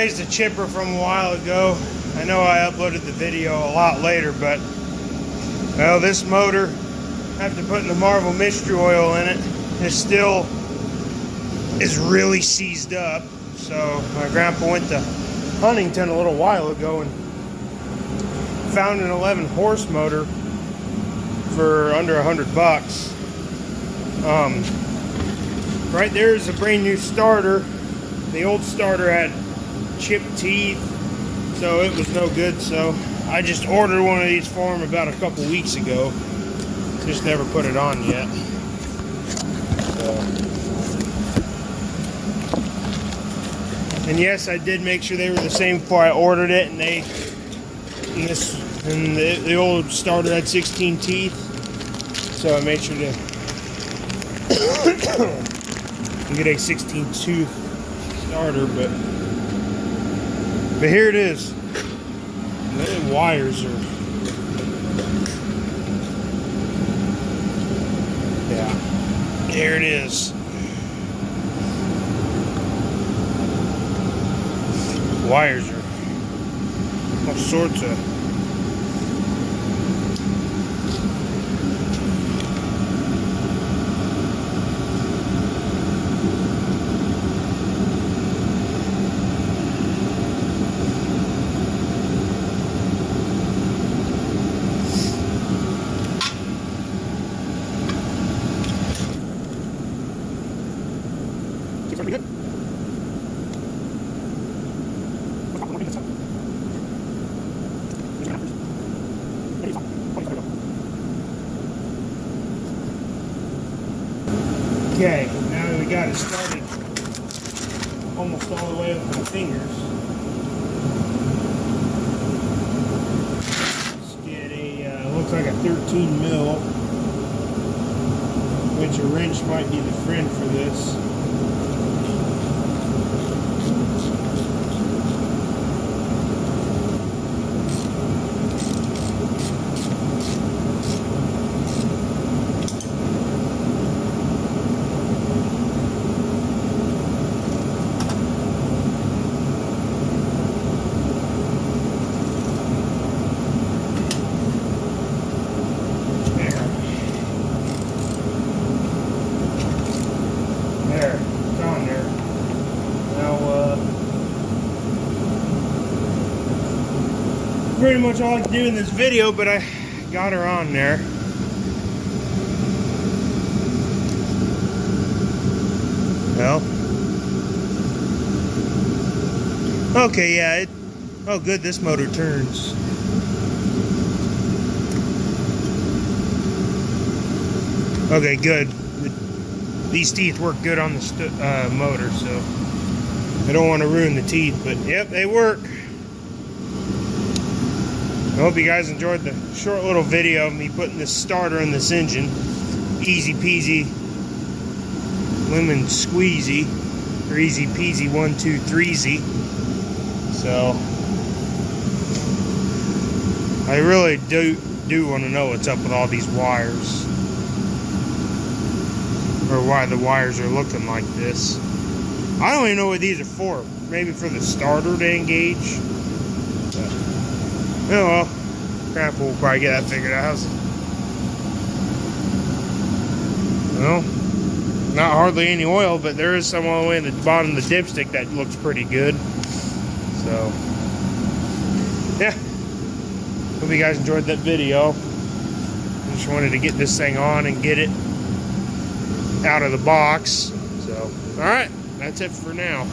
replaced the chipper from a while ago. I know I uploaded the video a lot later, but well, this motor, after putting the Marvel mystery oil in it, is really seized up. So my grandpa went to Huntington a little while ago and found an 11 horse motor for under $100. Right there is a brand new starter. The old starter had chipped teeth, so it was no good. So I just ordered one of these for him about a couple weeks ago. Just never put it on yet. And yes, I did make sure they were the same before I ordered it, and the old starter had 16 teeth, so I made sure to get a 16 tooth starter. But here it is. The wires are, yeah, there it is. Wires are all sorts of pretty good. Okay, now that we got it started almost all the way with my fingers, let's get a, looks like a 13 mil, which a wrench might be the friend for this. Pretty much all I can do in this video, but I got her on there. Well, okay, yeah, oh good, this motor turns. Okay, good. These teeth work good on the motor, so I don't want to ruin the teeth, but yep, they work. I hope you guys enjoyed the short little video of me putting this starter in this engine. Easy peasy, lemon squeezy, or easy peasy 1, 2, 3-zy. So I really do want to know what's up with all these wires, or why the wires are looking like this. I don't even know what these are for. Maybe for the starter to engage. Oh well, crap, we'll probably get that figured out. Well, not hardly any oil, but there is some all the way in the bottom of the dipstick that looks pretty good. So, yeah. Hope you guys enjoyed that video. Just wanted to get this thing on and get it out of the box. So, alright, that's it for now.